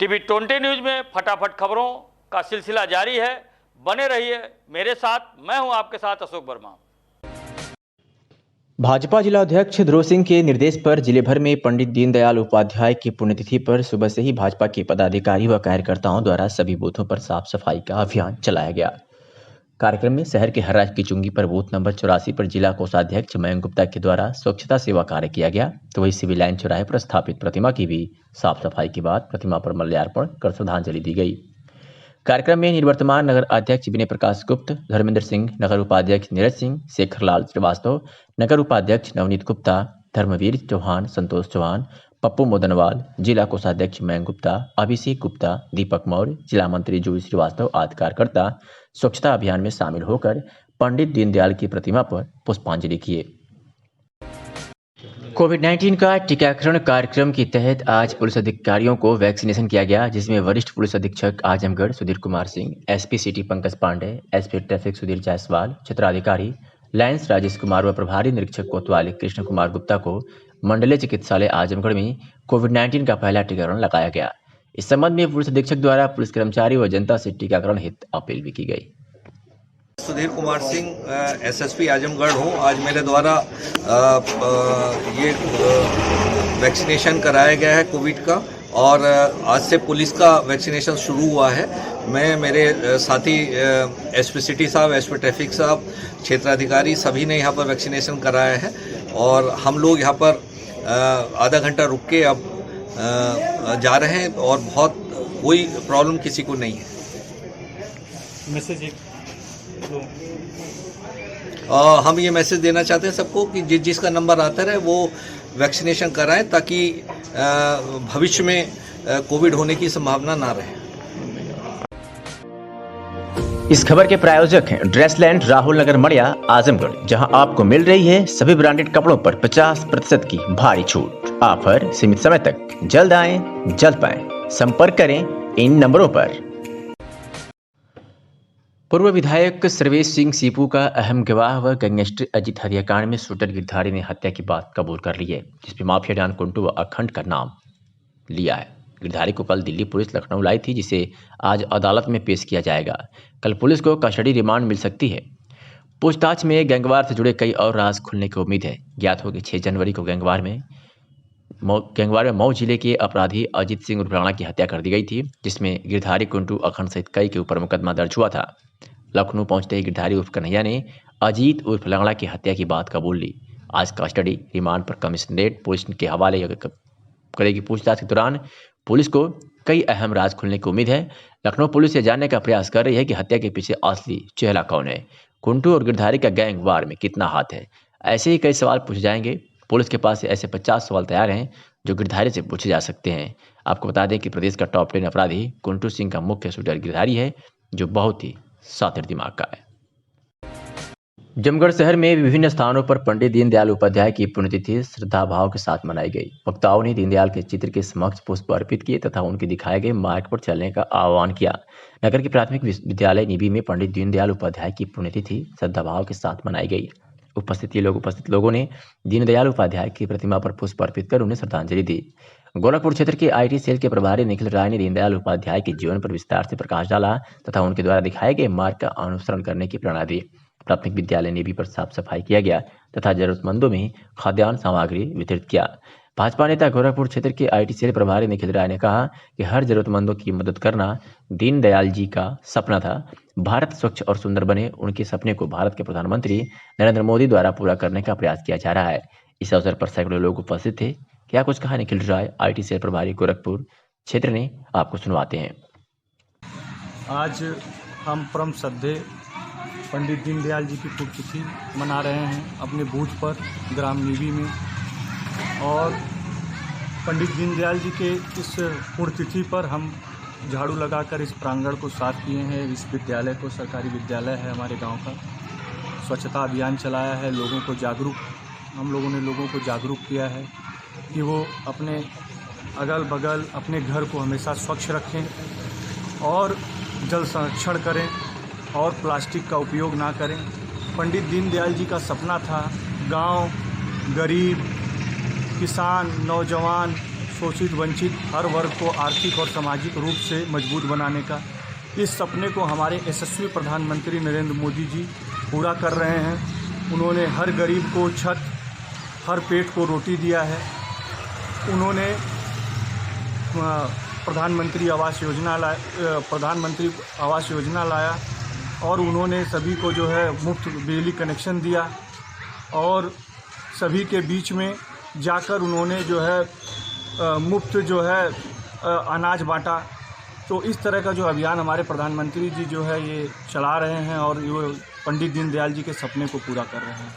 TV 20 news में फटाफट खबरों का सिलसिला जारी है। बने रहिए मेरे साथ। मैं हूं आपके साथ अशोक वर्मा। भाजपा जिला अध्यक्ष ध्रुव सिंह के निर्देश पर जिले भर में पंडित दीनदयाल उपाध्याय की पुण्यतिथि पर सुबह से ही भाजपा के पदाधिकारी व कार्यकर्ताओं द्वारा सभी बूथों पर साफ सफाई का अभियान चलाया गया। कार्यक्रम में शहर के हर्राज की चुंगी पर बूथ नंबर 84 पर जिला कोषाध्यक्ष मयंक गुप्ता के द्वारा स्वच्छता सेवा कार्य किया गया, तो वही सिविल लाइन चौराहे पर स्थापित प्रतिमा की भी साफ सफाई के बाद प्रतिमा पर माल्यार्पण कर श्रद्धांजलि दी गई। कार्यक्रम में निवर्तमान नगर अध्यक्ष विनय प्रकाश गुप्त, धर्मेंद्र सिंह, नगर उपाध्यक्ष नीरज सिंह, शेखरलाल श्रीवास्तव, नगर उपाध्यक्ष नवनीत गुप्ता, धर्मवीर चौहान, संतोष चौहान, पप्पू मोदनवाल, जिला कोषाध्यक्ष मयंक गुप्ता, अभिषेक गुप्ता, दीपक मौर्य, जिला मंत्री जूही श्रीवास्तव आदि कार्यकर्ता स्वच्छता अभियान में शामिल होकर पंडित दीनदयाल की प्रतिमा पर पुष्पांजलि किए। कोविड-19 का टीकाकरण कार्यक्रम के तहत आज पुलिस अधिकारियों को वैक्सीनेशन किया गया, जिसमें वरिष्ठ पुलिस अधीक्षक Azamgarh Sudhir Kumar Singh, SP city Pankaj Pandey, SP traffic Sudhir Jaiswal, क्षेत्राधिकारी लायंस राजेश कुमार व प्रभारी निरीक्षक कोतवाली कृष्ण कुमार गुप्ता को मंडलीय चिकित्सालय आजमगढ़ में कोविड-19 का पहला टीकाकरण लगाया गया। इस संबंध में पुलिस अधीक्षक द्वारा पुलिस कर्मचारी व जनता से टीकाकरण हित अपील भी की गई। सुधीर कुमार सिंह, एसएसपी आजमगढ़ हूँ। आज मेरे द्वारा ये वैक्सीनेशन कराया गया है कोविड का, और आज से पुलिस का वैक्सीनेशन शुरू हुआ है। मैं, मेरे साथी एसपी सिटी साहब, एसपी ट्रैफिक साहब, क्षेत्राधिकारी सभी ने यहाँ पर वैक्सीनेशन कराया है, और हम लोग यहाँ पर आधा घंटा रुक के अब जा रहे हैं, और बहुत कोई प्रॉब्लम किसी को नहीं है। मैसेज हम ये मैसेज देना चाहते हैं सबको कि जिसका नंबर आता रहे वो वैक्सीनेशन कराएं, ताकि भविष्य में कोविड होने की संभावना ना रहे। इस खबर के प्रायोजक हैं ड्रेसलैंड, राहुल नगर, मड़िया, आजमगढ़, जहां आपको मिल रही है सभी ब्रांडेड कपड़ों पर 50% की भारी छूट। ऑफर सीमित समय तक। जल्द आएं, जल्द पाएं। संपर्क करें इन नंबरों पर। पूर्व विधायक सर्वेश सिंह सीपू का अहम गवाह व गैंगस्टर अजित हत्याकांड में शूटर गिरधारी ने हत्या की बात कबूल कर ली है, जिसमें माफिया डॉन कुंटू व अखंड का नाम लिया है। गिरधारी को कल दिल्ली पुलिस लखनऊ लाई थी, जिसे आज अदालत में पेश किया जाएगा। कल पुलिस को कस्टडी रिमांड मिल सकती है। पूछताछ में गैंगवार से जुड़े कई और राज खुलने की उम्मीद है। ज्ञात हो कि 6 जनवरी को गैंगवार में मऊ जिले के अपराधी अजित सिंह उर्फ राणा की हत्या कर दी गई थी, जिसमें गिरधारी, कुंटू, अखंड सहित कई के ऊपर मुकदमा दर्ज हुआ था। लखनऊ पहुंचते ही गिरधारी उर्फ कन्हैया ने अजीत उर्फ लंगड़ा की हत्या की बात कबूल ली। आज कस्टडी रिमांड पर कमिश्नरेट पुलिस के हवाले करेगी। पूछताछ के दौरान पुलिस को कई अहम राज खुलने की उम्मीद है। लखनऊ पुलिस यह जानने का प्रयास कर रही है कि हत्या के पीछे असली चेहरा कौन है, कुंटू और गिरधारी का गैंग वार में कितना हाथ है। ऐसे ही कई सवाल पूछे जाएंगे। पुलिस के पास ऐसे 50 सवाल तैयार हैं जो गिरधारी से पूछे जा सकते हैं। आपको बता दें कि प्रदेश का टॉप 10 अपराधी कुंटू सिंह का मुख्य शूटर गिरधारी है, जो बहुत ही सातिर दिमाग का है। जमगढ़ शहर में विभिन्न स्थानों पर पंडित दीनदयाल उपाध्याय की पुण्यतिथि श्रद्धा भाव के साथ मनाई गई। वक्ताओं ने दीनदयाल के चित्र के समक्ष पुष्प अर्पित किए तथा उनके दिखाए गए मार्ग पर चलने का आह्वान किया। नगर के प्राथमिक विद्यालय निबी में पंडित दीनदयाल उपाध्याय की पुण्यतिथि श्रद्धा भाव के साथ मनाई गई। उपस्थित लोगों ने दीनदयाल उपाध्याय की प्रतिमा पर पुष्प अर्पित कर उन्हें श्रद्धांजलि दी। गोरखपुर क्षेत्र के आईटी सेल के प्रभारी निखिल राय ने दीनदयाल उपाध्याय के जीवन पर विस्तार से प्रकाश डाला तथा उनके द्वारा दिखाए गए मार्ग का अनुसरण करने की प्रेरणा दी। प्राथमिक विद्यालय नेवी पर साफ सफाई किया गया तथा जरूरतमंदों में खाद्यान्न सामग्री वितरित किया। भाजपा नेता गोरखपुर क्षेत्र के आईटी सेल प्रभारी निखिल राय ने कहा कि हर जरूरतमंदों की मदद करना दीनदयाल जी का सपना था। भारत स्वच्छ और सुंदर बने, उनके सपने को भारत के प्रधानमंत्री नरेंद्र मोदी द्वारा पूरा करने का प्रयास किया जा रहा है। इस अवसर पर सैकड़ों लोग उपस्थित थे। क्या कुछ कहा निखिल राय, आईटी सेल प्रभारी गोरखपुर क्षेत्र ने, आपको सुनवाते हैं। आज हम परम श्रद्धेय पंडित दीनदयाल जी की पुण्यतिथि मना रहे हैं अपने बूथ पर ग्राम नीवी में, और पंडित दीनदयाल जी के इस पुण्यतिथि पर हम झाड़ू लगाकर इस प्रांगण को साफ किए हैं। इस विद्यालय को, सरकारी विद्यालय है हमारे गांव का, स्वच्छता अभियान चलाया है। हम लोगों ने लोगों को जागरूक किया है कि वो अपने अगल बगल अपने घर को हमेशा स्वच्छ रखें और जल संरक्षण करें और प्लास्टिक का उपयोग ना करें। पंडित दीनदयाल जी का सपना था गांव, गरीब, किसान, नौजवान शोषित वंचित हर वर्ग को आर्थिक और सामाजिक रूप से मजबूत बनाने का, इस सपने को हमारे यशस्वी प्रधानमंत्री नरेंद्र मोदी जी पूरा कर रहे हैं। उन्होंने हर गरीब को छत, हर पेट को रोटी दिया है। उन्होंने प्रधानमंत्री आवास योजना लाया और उन्होंने सभी को जो है मुफ्त बिजली कनेक्शन दिया और सभी के बीच में जाकर उन्होंने जो है मुफ्त जो है अनाज बांटा। तो इस तरह का जो अभियान हमारे प्रधानमंत्री जी जो है ये चला रहे हैं और ये पंडित दीनदयाल जी के सपने को पूरा कर रहे हैं।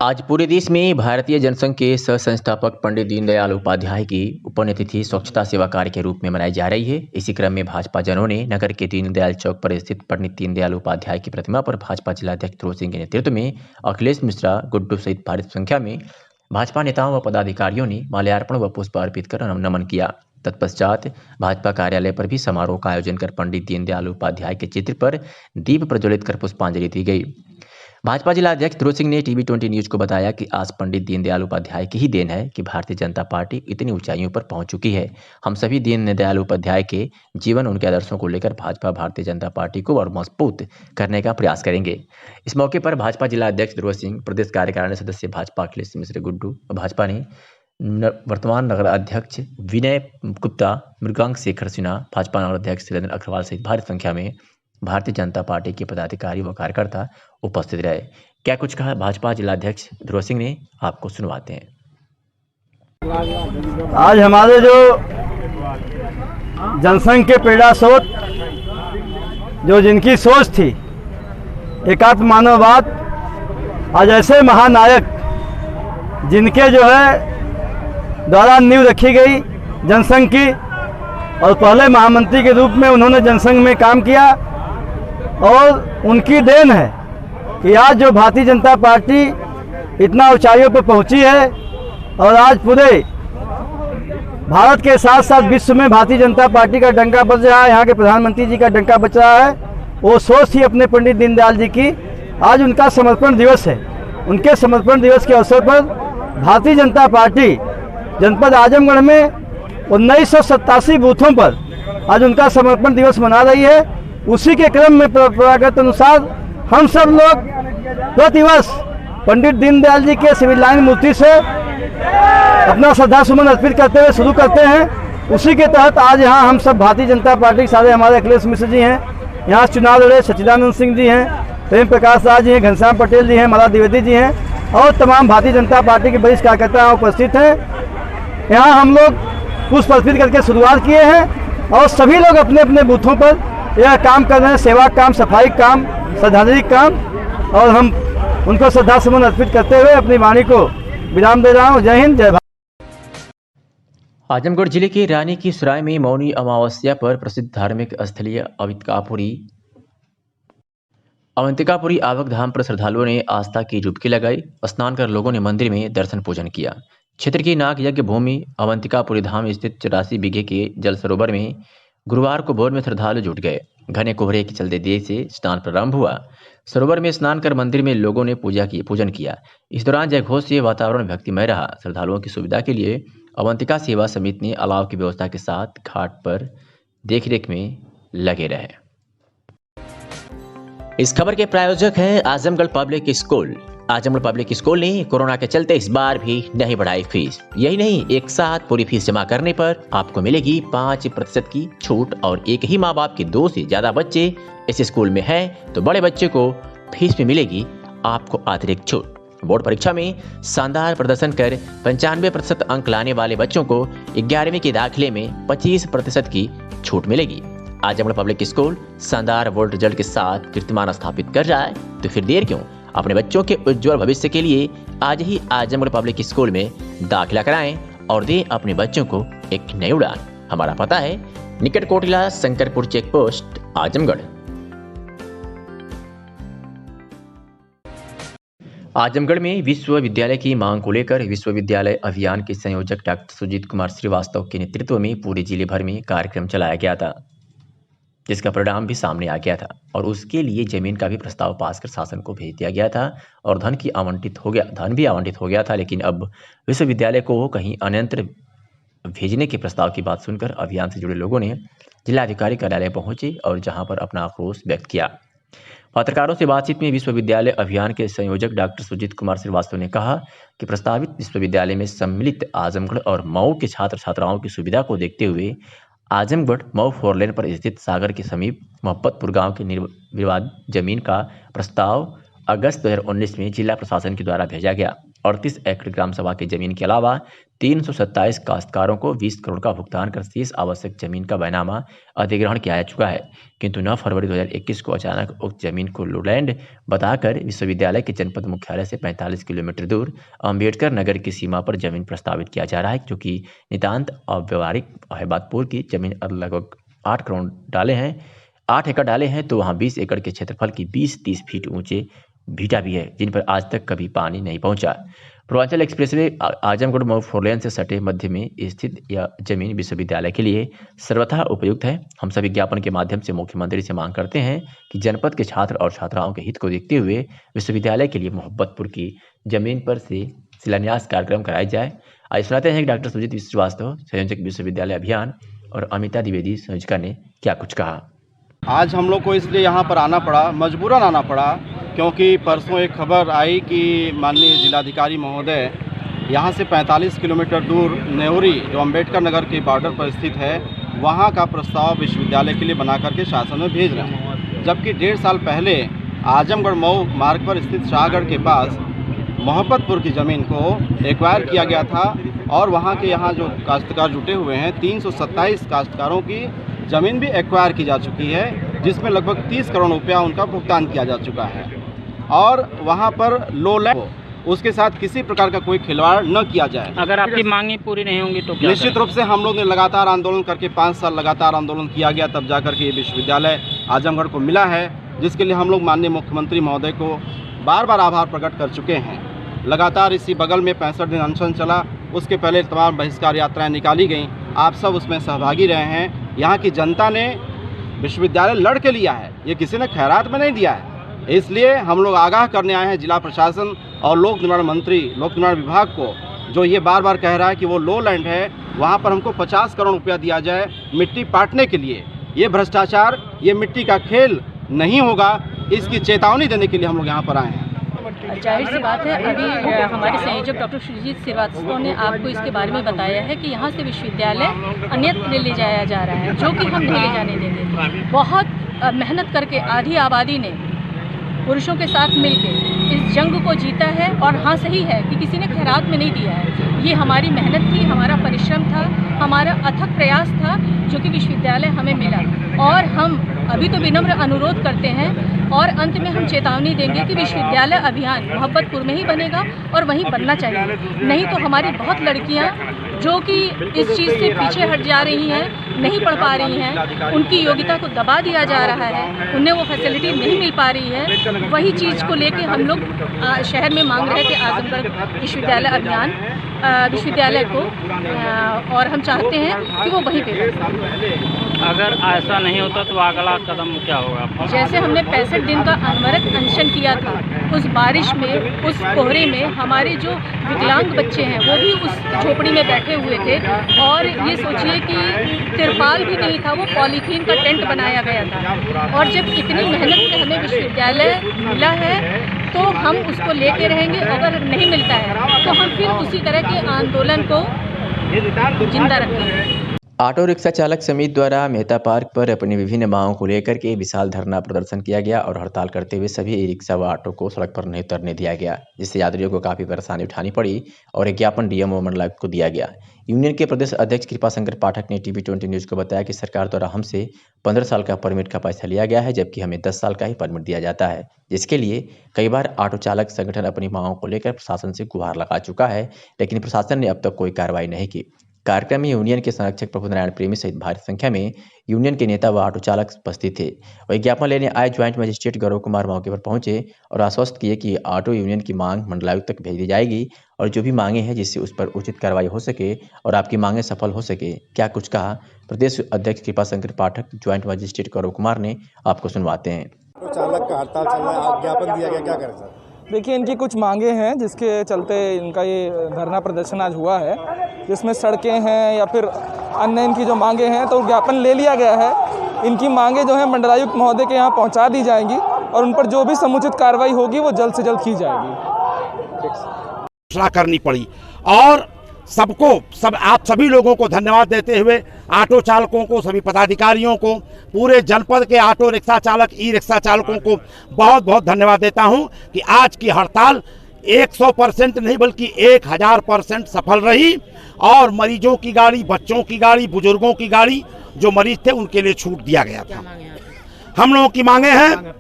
आज पूरे देश में भारतीय जनसंघ के सह संस्थापक पंडित दीनदयाल उपाध्याय की पुण्यतिथि स्वच्छता सेवा कार्य के रूप में मनाई जा रही है। इसी क्रम में भाजपा जनों ने नगर के दीनदयाल चौक पर स्थित पंडित दीनदयाल उपाध्याय की प्रतिमा पर भाजपा जिलाध्यक्ष ध्रुव सिंह के नेतृत्व में अखिलेश मिश्रा, गुड्डू सहित भारी संख्या में भाजपा नेताओं व पदाधिकारियों ने माल्यार्पण व पुष्प अर्पित कर नमन किया। तत्पश्चात भाजपा कार्यालय पर भी समारोह का आयोजन कर पंडित दीनदयाल उपाध्याय के चित्र पर दीप प्रज्वलित कर पुष्पांजलि दी गई। भाजपा जिलाध्यक्ष ध्रुव सिंह ने टीवी20 न्यूज को बताया कि आज पंडित दीनदयाल उपाध्याय की ही देन है कि भारतीय जनता पार्टी इतनी ऊंचाइयों पर पहुंच चुकी है। हम सभी दीनदयाल उपाध्याय के जीवन, उनके आदर्शों को लेकर भाजपा भारतीय जनता पार्टी को और मजबूत करने का प्रयास करेंगे। इस मौके पर भाजपा जिलाध्यक्ष ध्रुव सिंह, प्रदेश कार्यकारिणी सदस्य भाजपा अखिलेश मिश्र, गुड्डू, भाजपा ने वर्तमान नगर अध्यक्ष विनय गुप्ता, मृगांक शेखर सिन्हा, भाजपा नगर अध्यक्ष सुरेंद्र अग्रवाल सहित भारी संख्या में भारतीय जनता पार्टी के पदाधिकारी व कार्यकर्ता उपस्थित रहे। क्या कुछ कहा भाजपा जिलाध्यक्ष ध्रुव सिंह ने, आपको सुनवाते हैं। आज हमारे जो जनसंघ के प्रेरणा स्रोत, जो जिनकी सोच थी एकात्म मानववाद, आज ऐसे महानायक जिनके जो है द्वारा नींव रखी गई जनसंघ की और पहले महामंत्री के रूप में उन्होंने जनसंघ में काम किया और उनकी देन है कि आज जो भारतीय जनता पार्टी इतना ऊंचाइयों पर पहुंची है और आज पूरे भारत के साथ साथ विश्व में भारतीय जनता पार्टी का डंका बज रहा है, यहाँ के प्रधानमंत्री जी का डंका बज रहा है। वो सोच थी अपने पंडित दीनदयाल जी की। आज उनका समर्पण दिवस है। उनके समर्पण दिवस के अवसर पर भारतीय जनता पार्टी जनपद आजमगढ़ में 1987 बूथों पर आज उनका समर्पण दिवस मना रही है। उसी के क्रम में परंपरागत अनुसार हम सब लोग प्रतिवर्ष पंडित दीनदयाल जी के सिविल लाइन मूर्ति से अपना श्रद्धा सुमन अर्पित करते हुए शुरू करते हैं। उसी के तहत आज यहाँ हम सब भारतीय जनता पार्टी के सारे हमारे अखिलेश मिश्र जी हैं, यहाँ चुनाव लड़े सच्चिदानंद सिंह जी हैं, प्रेम प्रकाश राज जी हैं, घनश्याम पटेल जी हैं, माला द्विवेदी जी हैं और तमाम भारतीय जनता पार्टी के वरिष्ठ कार्यकर्ता उपस्थित हैं। यहाँ हम लोग पुष्प अर्पित करके शुरुआत किए हैं और सभी लोग अपने अपने बूथों पर यह काम कर रहे हैं, सेवा काम, सफाई काम, श्रद्धांजलि काम, और हम उनको श्रद्धा सुमन अर्पित करते हुए अपनी वाणी को विराम दे रहा हूँ। जय हिंद, जय भारत। आजमगढ़ जिले के रानी की सराय में मौनी अमावस्या पर प्रसिद्ध धार्मिक स्थलीय अवंतिकापुरी आवक धाम पर श्रद्धालुओं ने आस्था की डुबकी लगाई। स्नान कर लोगों ने मंदिर में दर्शन पूजन किया। क्षेत्र की नाग यज्ञ भूमि अवंतिकापुरी धाम स्थित 84 बीघे के जल सरोवर में गुरुवार को भोर में श्रद्धालु जुट गए। घने कोहरे के चलते देर से स्नान प्रारंभ हुआ। सरोवर में स्नान कर मंदिर में लोगों ने पूजन किया। इस दौरान जयघोष से वातावरण भक्तिमय रहा। श्रद्धालुओं की सुविधा के लिए अवंतिका सेवा समिति ने अलाव की व्यवस्था के साथ घाट पर देखरेख में लगे रहे। इस खबर के प्रायोजक हैं Azamgarh public school. Azamgarh public school ने कोरोना के चलते इस बार भी नहीं बढ़ाई फीस। यही नहीं, एक साथ पूरी फीस जमा करने पर आपको मिलेगी 5% की छूट और एक ही माँ बाप के 2 से ज्यादा बच्चे इस स्कूल में हैं तो बड़े बच्चे को फीस में मिलेगी आपको अतिरिक्त छूट। बोर्ड परीक्षा में शानदार प्रदर्शन कर 95% अंक लाने वाले बच्चों को 11वीं के दाखिले में 25% की छूट मिलेगी। आजमगढ़ पब्लिक स्कूल शानदार बोर्ड रिजल्ट के साथ कीर्तिमान स्थापित कर रहा है, तो फिर देर क्यों? अपने बच्चों के उज्जवल भविष्य के लिए आज ही आजमगढ़ पब्लिक स्कूल में दाखिला कराएं और दें अपने बच्चों को एक नई उड़ान। हमारा पता है निकट कोटिला, शंकरपुर चेक पोस्ट, आजमगढ़। आजमगढ़ में विश्वविद्यालय की मांग को लेकर विश्वविद्यालय अभियान के संयोजक डॉक्टर सुजीत कुमार श्रीवास्तव के नेतृत्व में पूरे जिले भर में कार्यक्रम चलाया गया था। जिसका परिणाम भी सामने आ गया था और उसके लिए जमीन का भी प्रस्ताव पास कर शासन को भेज दिया गया था और धन भी आवंटित हो गया था। लेकिन अब विश्वविद्यालय को कहीं अन्यत्र भेजने के प्रस्ताव की बात सुनकर अभियान से जुड़े लोगों ने जिलाधिकारी कार्यालय पहुंचे और जहां पर अपना आक्रोश व्यक्त किया। पत्रकारों से बातचीत में विश्वविद्यालय अभियान के संयोजक डॉक्टर सुजीत कुमार श्रीवास्तव ने कहा कि प्रस्तावित विश्वविद्यालय में सम्मिलित आजमगढ़ और मऊ के छात्र छात्राओं की सुविधा को देखते हुए आजमगढ़ मऊ 4 लेन पर स्थित सागर के समीप मोहब्बतपुर गांव की निर्विवाद जमीन का प्रस्ताव अगस्त 2019 में जिला प्रशासन के द्वारा भेजा गया। 38 एकड़ ग्राम सभा की जमीन के अलावा 327 काश्तकारों को 20 करोड़ का भुगतान कर शेष आवश्यक जमीन का बैनामा अधिग्रहण किया जा चुका है। किंतु 9 फरवरी 2021 को अचानक उक्त जमीन को लोलैंड बताकर विश्वविद्यालय के जनपद मुख्यालय से 45 किलोमीटर दूर अम्बेडकर नगर की सीमा पर जमीन प्रस्तावित किया जा रहा है, जो कि नितांत अव्यवहारिक है। बातपुर की जमीन लगभग 8 एकड़ डाले हैं तो वहाँ 20 एकड़ के क्षेत्रफल की 20-30 फीट ऊंचे भीटा भी है, जिन पर आज तक कभी पानी नहीं पहुंचा। पूर्वांचल एक्सप्रेसवे आजमगढ़ मऊ 4 लेन से सटे मध्य में स्थित यह जमीन विश्वविद्यालय के लिए सर्वथा उपयुक्त है। हम सभी ज्ञापन के माध्यम से मुख्यमंत्री से मांग करते हैं कि जनपद के छात्र और छात्राओं के हित को देखते हुए विश्वविद्यालय के लिए मोहब्बतपुर की जमीन पर से शिलान्यास कार्यक्रम कराया जाए। आज सुनाते हैं कि डॉक्टर सुजीत श्रीवास्तव संयोजक विश्वविद्यालय अभियान और अमिता द्विवेदी संयोजिका ने क्या कुछ कहा। आज हम लोग को इसलिए यहाँ पर आना पड़ा, मजबूरन आना पड़ा, क्योंकि परसों एक खबर आई कि माननीय जिलाधिकारी महोदय यहाँ से 45 किलोमीटर दूर नेवरी, जो अम्बेडकर नगर के बॉर्डर पर स्थित है, वहाँ का प्रस्ताव विश्वविद्यालय के लिए बना करके शासन में भेज रहे हैं। जबकि 1.5 साल पहले आजमगढ़ मऊ मार्ग पर स्थित शाहगढ़ के पास मोहब्बतपुर की ज़मीन को एक्वायर किया गया था और वहाँ के यहाँ जो काश्तकार जुटे हुए हैं 327 काश्तकारों की ज़मीन भी एक्वायर की जा चुकी है, जिसमें लगभग 30 करोड़ रुपया उनका भुगतान किया जा चुका है। और वहाँ पर लोलैंड, उसके साथ किसी प्रकार का कोई खिलवाड़ न किया जाए। अगर आपकी मांगें पूरी नहीं होंगी तो क्या निश्चित रूप से हम लोग ने लगातार आंदोलन करके 5 साल लगातार आंदोलन किया गया, तब जाकर के ये विश्वविद्यालय आजमगढ़ को मिला है, जिसके लिए हम लोग माननीय मुख्यमंत्री महोदय को बार बार आभार प्रकट कर चुके हैं। लगातार इसी बगल में 65 दिन अनशन चला, उसके पहले तमाम बहिष्कार यात्राएं निकाली गईं, आप सब उसमें सहभागी रहे हैं। यहाँ की जनता ने विश्वविद्यालय लड़ के लिया है, ये किसी ने खैरात में नहीं दिया है। इसलिए हम लोग आगाह करने आए हैं जिला प्रशासन और लोक निर्माण मंत्री, लोक निर्माण विभाग को, जो ये बार बार कह रहा है कि वो लो लैंड है, वहाँ पर हमको 50 करोड़ रुपया दिया जाए मिट्टी पाटने के लिए। ये भ्रष्टाचार, ये मिट्टी का खेल नहीं होगा, इसकी चेतावनी देने के लिए हम लोग यहाँ पर आए हैं। जाहिर सी बात है, अभी हमारे संयोजक डॉक्टर सुजीत श्रीवास्तव ने आपको इसके बारे में बताया है कि यहाँ से विश्वविद्यालय अन्यत्र ले जाया जा रहा है, जो कि हम नहीं ले जाने देंगे। बहुत मेहनत करके आधी आबादी ने पुरुषों के साथ मिलकर इस जंग को जीता है और हाँ सही है कि किसी ने खैरात में नहीं दिया है। ये हमारी मेहनत थी, हमारा परिश्रम था, हमारा अथक प्रयास था, जो कि विश्वविद्यालय हमें मिला। और हम अभी तो विनम्र अनुरोध करते हैं और अंत में हम चेतावनी देंगे कि विश्वविद्यालय अभियान मोहब्बतपुर में ही बनेगा और वहीं बनना चाहिए। नहीं तो हमारी बहुत लड़कियां जो कि इस चीज़ से पीछे हट जा रही हैं, नहीं पढ़ पा रही हैं, उनकी योग्यता को दबा दिया जा रहा है, उन्हें वो फैसिलिटी नहीं मिल पा रही है। वही चीज़ को लेके हम लोग शहर में मांग रहे थे आजमगढ़ विश्वविद्यालय अभियान विश्वविद्यालय को, और हम चाहते हैं कि वो वहीं पे बने। अगर ऐसा नहीं होता तो अगला कदम क्या होगा? जैसे हमने 65 दिन का अनवरत अनशन किया था, उस बारिश में, उस कोहरे में हमारे जो विकलांग बच्चे हैं वो भी उस झोपड़ी में बैठे हुए थे, और ये सोचिए कि तिरपाल भी नहीं था, वो पॉलीथीन का टेंट बनाया गया था। और जब इतनी मेहनत से हमें विश्वविद्यालय मिला है तो हम उसको लेके रहेंगे, अगर नहीं मिलता है तो हम फिर उसी तरह के आंदोलन को जिंदा रखेंगे। ऑटो रिक्शा चालक समिति द्वारा मेहता पार्क पर अपनी विभिन्न मांगों को लेकर के विशाल धरना प्रदर्शन किया गया और हड़ताल करते हुए सभी ई रिक्शा व ऑटो को सड़क पर नहीं उतरने दिया गया, जिससे यात्रियों को काफ़ी परेशानी उठानी पड़ी और एक ज्ञापन डीएमओ मंडलायुक्त को दिया गया। यूनियन के प्रदेश अध्यक्ष कृपाशंकर पाठक ने TV20 न्यूज़ को बताया कि सरकार द्वारा हमसे 15 साल का परमिट का पैसा लिया गया है, जबकि हमें 10 साल का ही परमिट दिया जाता है, जिसके लिए कई बार ऑटो चालक संगठन अपनी मांगों को लेकर प्रशासन से गुहार लगा चुका है, लेकिन प्रशासन ने अब तक कोई कार्रवाई नहीं की। कार्यक्रम में यूनियन के संरक्षक प्रभु नारायण प्रेमी सहित भारी संख्या में यूनियन के नेता व ऑटो चालक उपस्थित थे। वही ज्ञापन लेने आए ज्वाइंट मजिस्ट्रेट गौरव कुमार मौके पर पहुंचे और आश्वस्त किए कि ऑटो यूनियन की मांग मंडलायुक्त तक भेज दी जाएगी और जो भी मांगे हैं जिससे उस पर उचित कार्रवाई हो सके और आपकी मांगे सफल हो सके। क्या कुछ कहा प्रदेश अध्यक्ष कृपा शंकर पाठक ज्वाइंट मजिस्ट्रेट गौरव कुमार ने, आपको सुनवाते हैं। ऑटो चालक का हड़ताल चल रहा है, ज्ञापन दिया गया, क्या करें सर? देखिए, इनकी कुछ मांगे हैं जिसके चलते इनका ये धरना प्रदर्शन आज हुआ है, जिसमें सड़कें हैं या फिर अन्य इनकी जो मांगे हैं, तो ज्ञापन ले लिया गया है। इनकी मांगे जो है मंडलायुक्त महोदय के यहाँ पहुँचा दी जाएंगी और उन पर जो भी समुचित कार्रवाई होगी वो जल्द से जल्द की जाएगी। घोषणा करनी पड़ी और आप सभी लोगों को धन्यवाद देते हुए ऑटो चालकों को, सभी पदाधिकारियों को, पूरे जनपद के ऑटो रिक्शा चालक, ई रिक्शा चालकों को बहुत बहुत धन्यवाद देता हूं कि आज की हड़ताल 100% नहीं बल्कि 1000% सफल रही और मरीजों की गाड़ी, बच्चों की गाड़ी, बुजुर्गों की गाड़ी, जो मरीज थे उनके लिए छूट दिया गया था। हम लोगों की मांगे हैं,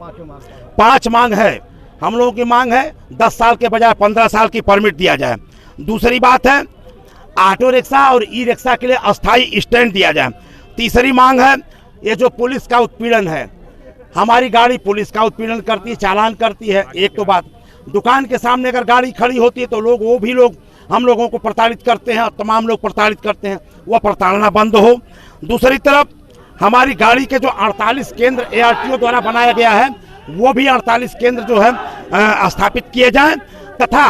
5 मांग है। हम लोगों की मांग है 10 साल के बजाय 15 साल की परमिट दिया जाए। दूसरी बात है ऑटो रिक्शा और ई रिक्शा के लिए अस्थायी स्टैंड दिया जाए। तीसरी मांग है ये जो पुलिस का उत्पीड़न है, हमारी गाड़ी पुलिस का उत्पीड़न करती है, चालान करती है। एक तो बात, दुकान के सामने अगर गाड़ी खड़ी होती है तो वो भी लोग हम लोगों को प्रताड़ित करते हैं और तमाम लोग प्रताड़ित करते हैं, वह प्रताड़ना बंद हो। दूसरी तरफ हमारी गाड़ी के जो 48 केंद्र ARTO द्वारा बनाया गया है वो भी 48 केंद्र जो है स्थापित किए जाएं तथा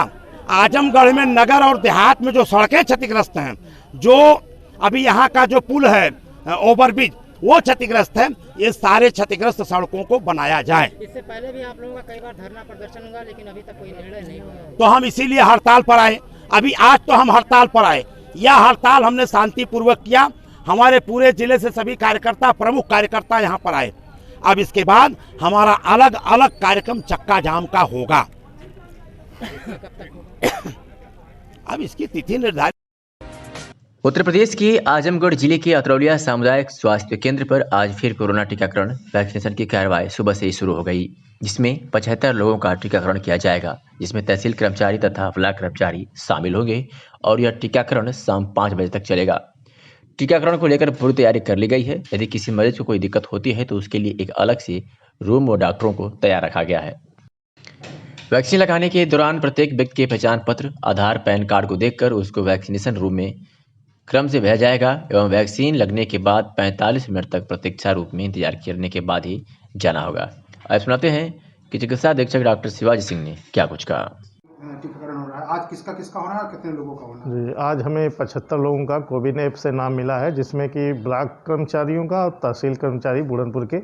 आजमगढ़ में नगर और देहात में जो सड़कें क्षतिग्रस्त हैं, जो अभी यहाँ का जो पुल है ओवरब्रिज वो क्षतिग्रस्त है, ये सारे क्षतिग्रस्त सड़कों को बनाया जाए। इससे पहले भी आप लोगों का कई बार धरना प्रदर्शन हुआ लेकिन अभी तक कोई निर्णय नहीं हुआ, तो हम इसीलिए हड़ताल पर आए। अभी आज तो हम हड़ताल पर आए, यह हड़ताल हमने शांतिपूर्वक किया। हमारे पूरे जिले से सभी कार्यकर्ता, प्रमुख कार्यकर्ता यहाँ पर आए। अब इसके बाद हमारा अलग अलग कार्यक्रम चक्का जाम का होगा। अब इसकी तिथि निर्धारित। उत्तर प्रदेश के आजमगढ़ जिले के अतरौलिया सामुदायिक स्वास्थ्य केंद्र पर आज फिर कोरोना टीकाकरण वैक्सीनेशन की कार्रवाई सुबह से ही शुरू हो गई, जिसमें 75 लोगों का टीकाकरण किया जाएगा, जिसमें तहसील कर्मचारी तथा ब्लॉक कर्मचारी शामिल होंगे और यह टीकाकरण शाम 5 बजे तक चलेगा। टीकाकरण को लेकर पूरी तैयारी कर ली गई है। यदि किसी मरीज को कोई दिक्कत होती है तो उसके लिए एक अलग से रूम और डॉक्टरों को तैयार रखा गया है। वैक्सीन लगाने के दौरान प्रत्येक व्यक्ति के पहचान पत्र, आधार, पैन कार्ड को देखकर उसको वैक्सीनेशन रूम में क्रम से भेजा जाएगा एवं वैक्सीन लगने के बाद 45 मिनट तक प्रतीक्षा रूप में इंतजार करने के बाद ही जाना होगा। अब सुनाते हैं कि चिकित्सा अधीक्षक डॉक्टर शिवाजी सिंह ने क्या कुछ कहा। टीकाकरण हो रहा है, आज किसका किसका हो रहा है और कितने लोगों का होना है? जी, आज हमें 75 लोगों का कोविन ऐप से नाम मिला है, जिसमें कि ब्लॉक कर्मचारियों का और तहसील कर्मचारी बुढ़नपुर के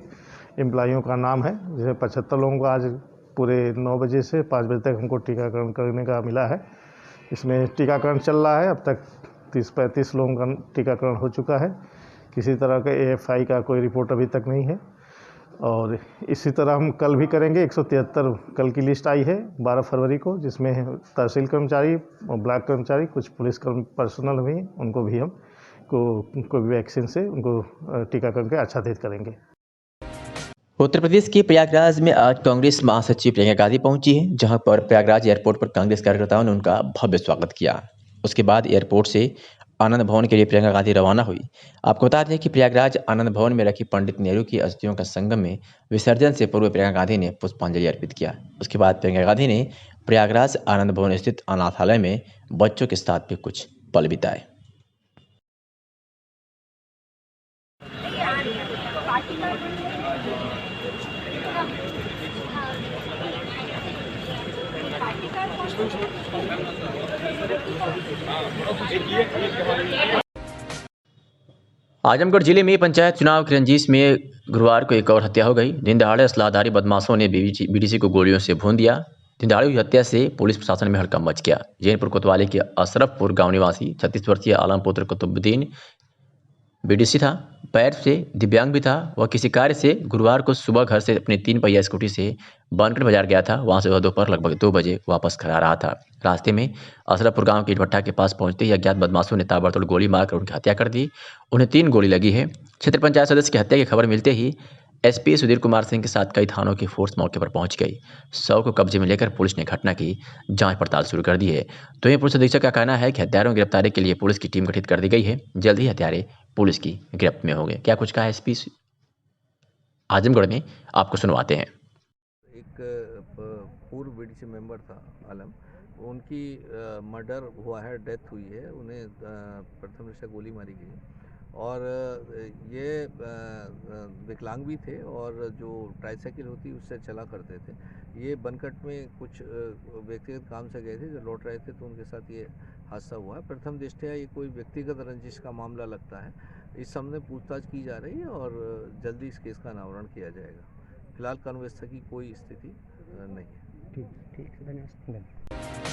एम्प्लॉइयों का नाम है। जिसमें 75 लोगों को आज पूरे 9 बजे से 5 बजे तक हमको टीकाकरण करने का मिला है। इसमें टीकाकरण चल रहा है, अब तक 30-35 लोगों का टीकाकरण हो चुका है। किसी तरह का AFI का कोई रिपोर्ट अभी तक नहीं है और इसी तरह हम कल भी करेंगे। 173 कल की लिस्ट आई है 12 फरवरी को, जिसमें तहसील कर्मचारी और ब्लॉक कर्मचारी, कुछ पुलिस पर्सनल भी, उनको भी हम कोवैक्सीन से उनको टीकाकरण के आच्छादित करेंगे। उत्तर प्रदेश के प्रयागराज में आज कांग्रेस महासचिव प्रियंका गांधी पहुंची है, जहां पर प्रयागराज एयरपोर्ट पर कांग्रेस कार्यकर्ताओं ने उनका भव्य स्वागत किया। उसके बाद एयरपोर्ट से आनंद भवन के लिए प्रियंका गांधी रवाना हुई। आपको बता दें कि प्रयागराज आनंद भवन में रखी पंडित नेहरू की अस्थियों का संगम में विसर्जन से पूर्व प्रियंका गांधी ने पुष्पांजलि अर्पित किया। उसके बाद प्रियंका गांधी ने प्रयागराज आनंद भवन स्थित अनाथालय में बच्चों के साथ भी कुछ पल बिताए। आजमगढ़ जिले में पंचायत चुनाव की रंजिश में गुरुवार को एक और हत्या हो गई। दिन दहाड़े असलाधारी बदमाशों ने बीडीसी को गोलियों से भून दिया। दिन दहाड़े हुई हत्या से पुलिस प्रशासन में हड़कंप मच गया। जैनपुर कोतवाली के अशरफपुर गांव निवासी 36 वर्षीय आलमपुत्र कुतुबुद्दीन बीडीसी था, पैर से दिव्यांग भी था। वह किसी कार्य से गुरुवार को सुबह घर से अपनी 3 पहिया स्कूटी से बनकर बाजार गया था। वहां से वह दोपहर लगभग 2 बजे वापस घर आ रहा था। रास्ते में अशरफपुर गांव के भट्टा के पास पहुंचते ही अज्ञात बदमाशों ने ताबड़तोड़ गोली मारकर उनकी हत्या कर दी। उन्हें 3 गोली लगी है। क्षेत्र पंचायत सदस्य की हत्या की खबर मिलते ही एसपी सुधीर कुमार सिंह के साथ कई थानों की फोर्स मौके पर पहुंच गई। शव को कब्जे में लेकर पुलिस ने घटना की जांच पड़ताल शुरू कर दी है। तो ये पुलिस अधीक्षक का कहना है कि हत्यारों की गिरफ्तारी के लिए पुलिस की टीम गठित कर दी गई है। जल्द ही हत्यारे पुलिस की गिरफ्त में होंगे। क्या कुछ कहा एसपी आजमगढ़ में, आपको सुनवाते हैं। एक पूर्व बीडीसी मेंबर था आलम, उनकी मर्डर हुआ है, डेथ हुई है, उन्हें प्रथम दृष्टया गोली मारी गई और ये विकलांग भी थे और जो ट्राईसाइकिल होती उससे चला करते थे। ये बनकट में कुछ व्यक्तिगत काम से गए थे, जो लौट रहे थे तो उनके साथ ये हादसा हुआ है। प्रथम दृष्टया ये कोई व्यक्तिगत रंजिश का मामला लगता है। इस संबंध में पूछताछ की जा रही है और जल्दी इस केस का अनावरण किया जाएगा। फिलहाल कानून व्यवस्था की कोई स्थिति नहीं है। ठीक, धन्यवाद।